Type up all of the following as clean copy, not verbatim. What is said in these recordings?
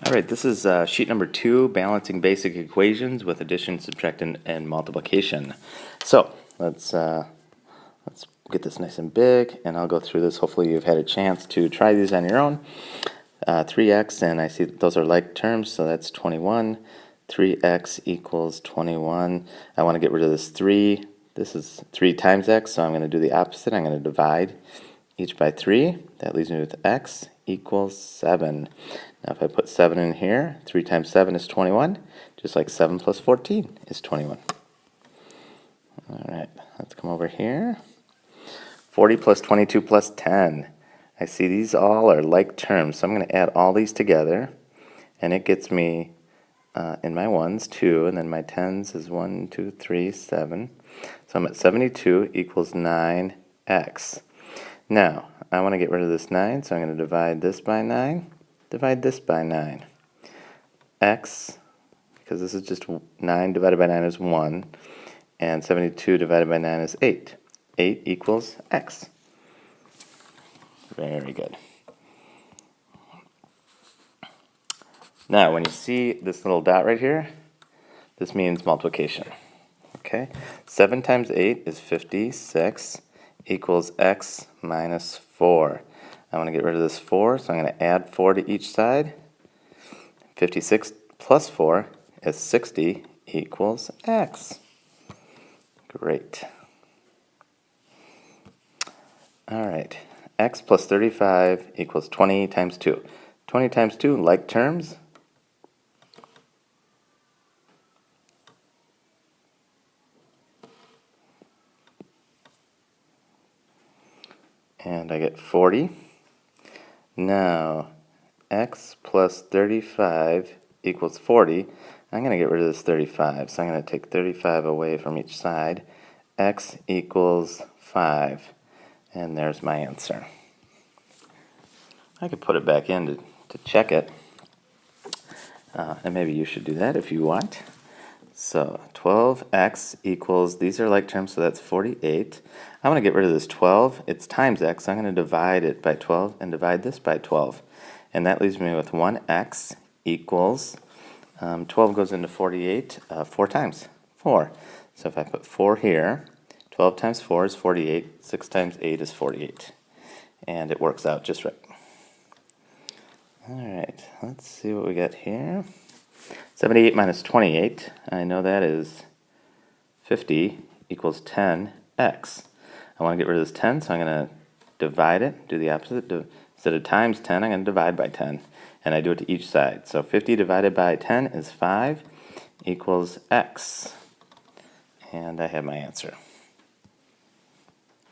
All right, this is sheet number 2, balancing basic equations with addition, subtraction, and multiplication. So let's get this nice and big, and I'll go through this. Hopefully you've had a chance to try these on your own. 3x, and I see that those are like terms, so that's 21. 3x equals 21. I want to get rid of this 3. This is 3 times x, so I'm going to do the opposite. I'm going to divide each by 3. That leaves me with x equals 7. Now if I put 7 in here, 3 times 7 is 21, just like 7 plus 14 is 21. All right, let's come over here. 40 plus 22 plus 10. I see these all are like terms, so I'm going to add all these together, and it gets me, in my 1s, 2, and then my 10s is 1, 2, 3, 7. So I'm at 72 equals 9x. Now, I want to get rid of this 9, so I'm going to divide this by 9, divide this by 9. X, because this is just 9 divided by 9 is 1, and 72 divided by 9 is 8. 8 equals x. Very good. Now, when you see this little dot right here, this means multiplication. Okay? 7 times 8 is 56 equals x minus 4. I want to get rid of this 4, so I'm going to add 4 to each side. 56 plus 4 is 60 equals x. Great. All right. X plus 35 equals 20 times 2. 20 times 2, like terms. And I get 40. Now, x plus 35 equals 40. I'm going to get rid of this 35, so I'm going to take 35 away from each side. X equals 5. And there's my answer. I could put it back in to check it. And maybe you should do that if you want. So 12x equals, these are like terms, so that's 48. I want to get rid of this 12. It's times x. I'm going to divide it by 12 and divide this by 12. And that leaves me with 1x equals, 12 goes into 48 4 times. 4. So if I put 4 here, 12 times 4 is 48. 6 times 8 is 48. And it works out just right. All right, let's see what we got here. 78 minus 28, I know that is 50 equals 10x. I want to get rid of this 10, so I'm going to divide it, do the opposite. Instead of times 10, I'm going to divide by 10, and I do it to each side. So 50 divided by 10 is 5 equals x. And I have my answer.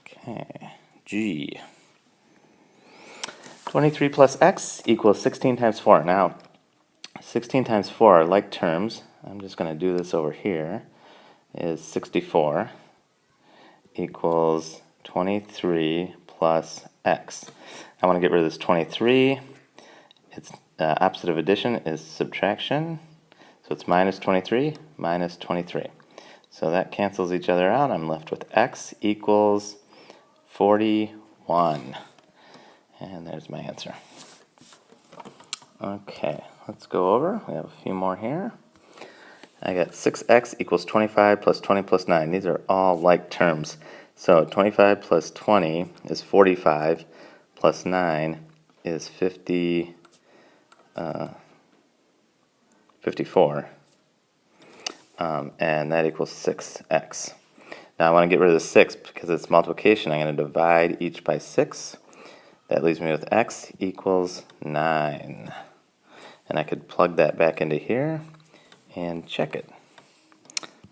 Okay, G. 23 plus x equals 16 times 4. Now, 16 times 4 are like terms. I'm just going to do this over here. Is 64 equals 23 plus x. I want to get rid of this 23. Its opposite of addition is subtraction. So it's minus 23 minus 23. So that cancels each other out. I'm left with x equals 41. And there's my answer. Okay, let's go over. We have a few more here. I got 6x equals 25 plus 20 plus 9. These are all like terms. So 25 plus 20 is 45, plus 9 is 54. And that equals 6x. Now I want to get rid of the 6 because it's multiplication. I'm going to divide each by 6. That leaves me with x equals 9. And I could plug that back into here and check it.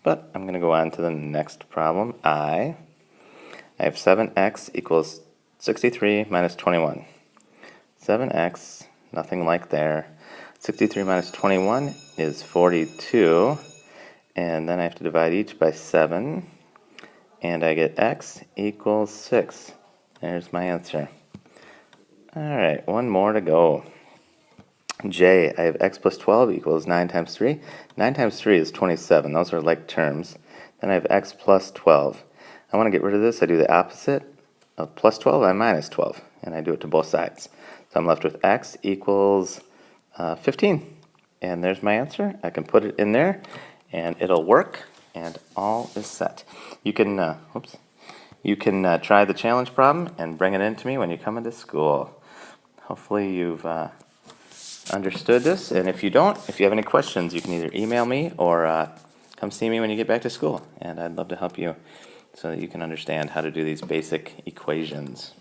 But I'm going to go on to the next problem. I have 7x equals 63 minus 21. 7x, nothing like there. 63 minus 21 is 42. And then I have to divide each by 7. And I get x equals 6. There's my answer. Alright, one more to go. J, I have x plus 12 equals 9 times 3. 9 times 3 is 27. Those are like terms. Then I have x plus 12. I want to get rid of this. I do the opposite of plus 12. I minus 12. And I do it to both sides. So I'm left with x equals 15. And there's my answer. I can put it in there, and it'll work, and all is set. You can, you can try the challenge problem and bring it in to me when you come into school. Hopefully you've understood this, and if you don't, if you have any questions, you can either email me or come see me when you get back to school, and I'd love to help you so that you can understand how to do these basic equations.